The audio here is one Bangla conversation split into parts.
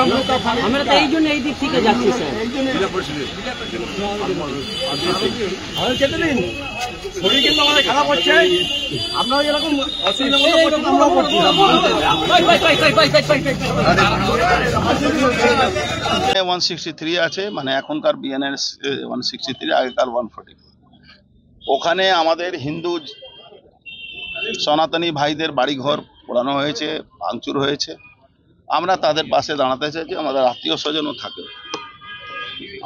আমরা তো এই জন্য এই দিক থেকে যাচ্ছি স্যার। শরীর কিন্তু আমাদের খারাপ হচ্ছে, আপনারা যেরকম অসুবিধা আমরাও করছি। 163 আছে, মানে এখনকার বিএনএর 163, আগেকার 140। ওখানে আমাদের হিন্দু সনাতনী ভাইদের বাড়িঘর পোড়ানো হয়েছে, ভাঙচুর হয়েছে। আমরা তাদের পাশে দাঁড়াতে চাইছি, আমাদের আত্মীয় স্বজনও থাকে,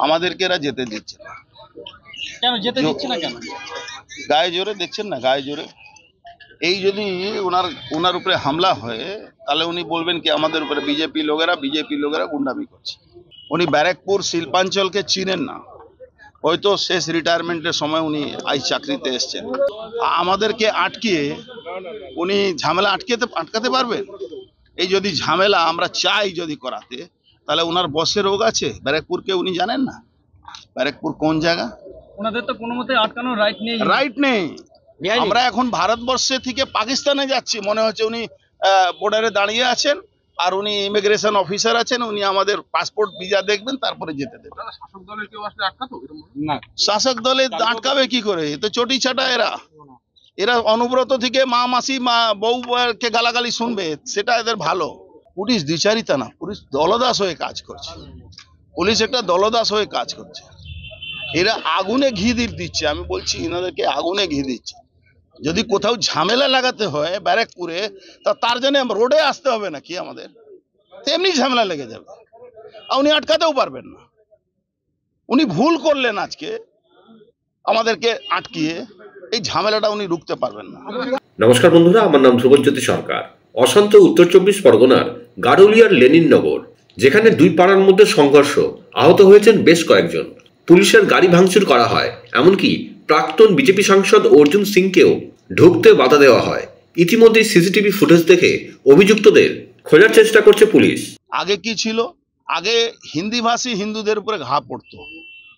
আমাদেরকে এরা যেতে দিচ্ছে না। কেন যেতে দিচ্ছে না? কেন? গায়ে জোরে দেখছেন না, গায়ে জোরে। এই যদি ওনার উপরে হামলা হয় তাহলে উনি বলবেন কি আমাদের উপরে বিজেপি লোকেরা গুন্ডামি করছে। উনি ব্যারাকপুর শিল্পাঞ্চলকে চিনেন না, হয়তো শেষ রিটায়ারমেন্টের সময় উনি আই চাকরিতে এসছেন। আমাদেরকে আটকিয়ে উনি ঝামেলা আটকাতে পারবেন? এই যদি ঝামেলা আমরা চাই যদি করাতে, তাহলে ওনার বসে রোগ আছে। ব্যারাকপুরকে উনি জানেন না? ব্যারাকপুর কোন জায়গা? ওনাদের তো কোনো মতে আটকানোর রাইট নেই। আমরা এখন ভারতবর্ষে থেকে পাকিস্তানে যাচ্ছি, মনে হচ্ছে উনি বর্ডারে দাঁড়িয়ে আছেন আর উনি ইমিগ্রেশন অফিসার আছেন, উনি আমাদের পাসপোর্ট ভিসা দেখবেন তারপরে যেতে দেবেন। শাসক দলের কেউ আসলে আটকাতো না? শাসক দলে আটকাবে কি করে? এ তো চটি ছাটা। এরা অনুব্রত থেকে মা মাসি বউকে গালাগালি শুনবে, সেটা এদের ভালো। পুলিশ দ্বিচারিতা না, পুলিশ দলদাস হয়ে কাজ করছে। পুলিশ একটা দলদাস হয়ে কাজ করছে। এরা আগুনে ঘি দিচ্ছে, আমি বলছি এনাদেরকে আগুনে ঘি দিচ্ছে। যদি কোথাও ঝামেলা লাগাতে হয় ব্যারাকপুরে, তার জন্য রোডে আসতে হবে নাকি আমাদের? তেমনি ঝামেলা লেগে যাবে, আর উনি আটকাতেও পারবেন না। উনি ভুল করলেন আজকে আমাদেরকে আটকিয়ে, এই ঝামেলাটা উনি রুখতে পারবেন না। নমস্কার বন্ধুরা, আমার নাম ধ্রুবজ্যোতি সরকার। অশান্ত উত্তর 24 পরগনার গারুলিয়ার লেনিননগর, যেখানে দুই পাড়ার মধ্যে সংঘর্ষ, আহত হয়েছেন বেশ কয়েকজন। পুলিশের গাড়ি ভাঙচুর করা হয়, এমনকি প্রাক্তন বিজেপি সাংসদ অর্জুন সিংকেও ঢুকতে বাধা দেওয়া হয়। ইতিমধ্যে সিসিটিভি ফুটেজ দেখে অভিযুক্তদের খোঁজার চেষ্টা করছে পুলিশ। আগে কি ছিল? আগে হিন্দিভাষী হিন্দুদের উপরে ঘা পড়তো,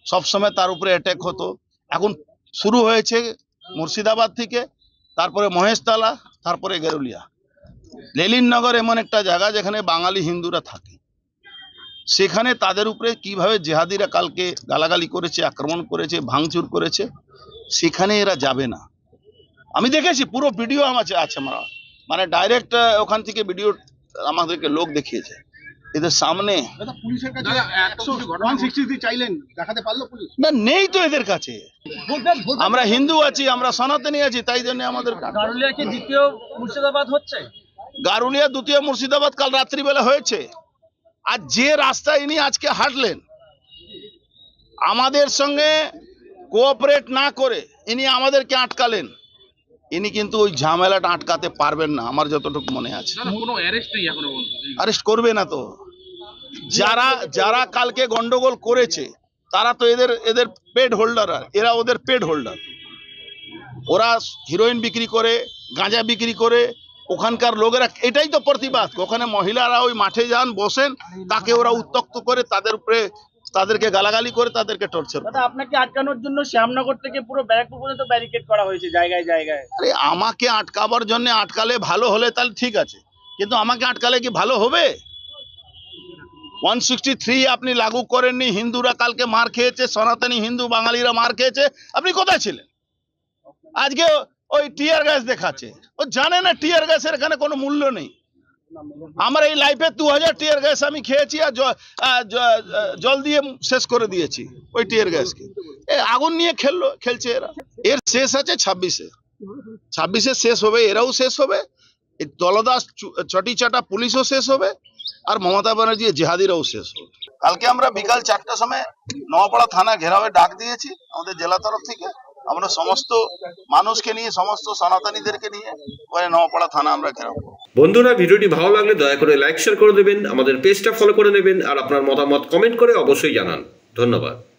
সবসময় তার উপরে অ্যাটাক হতো। এখন শুরু হয়েছে মুর্শিদাবাদ থেকে, তারপরে মহেশতলা, তারপরে গারুলিয়া। লেনিননগর এমন একটা জায়গা যেখানে বাঙালি হিন্দুরা থাকে, সেখানে তাদের উপরে কিভাবে জেহাদিরা কালকে গালাগালি করেছে, আক্রমণ করেছে, ভাঙচুর করেছে, সেখানে এরা যাবে না। আমি দেখেছি, পুরো ভিডিও আমার আছে, মানে ডাইরেক্ট ওখান থেকে ভিডিও আমাদেরকে লোক দেখিয়েছে এদের সামনে। না, নেই তো এদের কাছে। আমরা হিন্দু আছি, আমরা সনাতনী আছি, তাই জন্য আমাদের দ্বিতীয় মুর্শিদাবাদ হচ্ছে। গারুলিয়া দ্বিতীয় মুর্শিদাবাদ কাল রাত্রিবেলা হয়েছে। আর যে রাস্তায় ইনি আজকে হাঁটলেন, আমাদের সঙ্গে কোঅপারেট না করে ইনি আমাদেরকে আটকালেন, ইনি কিন্তু ওই ঝামেলাটা আটকাতে পারবেন না, আমার যতটুকু মনে আছে। অ্যারেস্ট করবে না তো। যারা কালকে গন্ডগোল করেছে তারা তো এদের পেড হোল্ডার, এরা ওদের পেড হোল্ডার। ওরা হিরোইন বিক্রি করে, গাঁজা বিক্রি করে, ওখানকার লোকেরা এটাই তো প্রতিবাদ। ওখানে মহিলারা ওই মাঠে যান, বসেন, তাকে ওরা উত্ত্যক্ত করে, তাদেরকে গালাগালি করে, তাদেরকে টর্চার করে। আপনাকে আটকানোর জন্য শ্যামনগর থেকে পুরো ব্যারাকপুর পর্যন্ত ব্যারিকেড করা হয়েছে জায়গায় জায়গায়। আরে আমাকে আটকাবার জন্য আটকালে ভালো হলে তাহলে ঠিক আছে, কিন্তু আমাকে আটকালে কি ভালো হবে? 163 আপনি লাগু করেননি, হিন্দুরা কালকে মার খেয়েছে, সনাতনী হিন্দু বাঙালিরা মার খেয়েছে, আপনি কোথায় ছিলেন? আজকে ওই টিয়ার গ্যাস দেখাচ্ছে, ও জানে না টিয়ার গ্যাসের এখানে কোনো মূল্য নেই। আমার এই লাইফে 2000 টিয়ার গ্যাস আমি খেয়েছি, আর জল দিয়ে শেষ করে দিয়েছি ওই টিয়ার গ্যাসকে। আগুন নিয়ে খেলছে এরা। এর শেষ আছে 26-এ শেষ হবে, এরাও শেষ হবে, এই দলদাস চটি চাটা পুলিশও শেষ হবে, আর মমতা ব্যানার্জি জেহাদিরাও শেষ হবে। কালকে আমরা বিকাল 4টার সময় নওয়াপাড়া থানা ঘেরাওয়ে ডাক দিয়েছি আমাদের জেলা তরফ থেকে। আমরা সমস্ত মানুষকে নিয়ে, সমস্ত সনাতনীদেরকে নিয়ে ওখানে নওয়াপাড়া থানা আমরা ঘেরাও। বন্ধুরা, ভিডিওটি ভালো লাগলে দয়া করে লাইক শেয়ার করে দেবেন, আমাদের পেজটা ফলো করে নেবেন, আর আপনার মতামত কমেন্ট করে অবশ্যই জানান। ধন্যবাদ।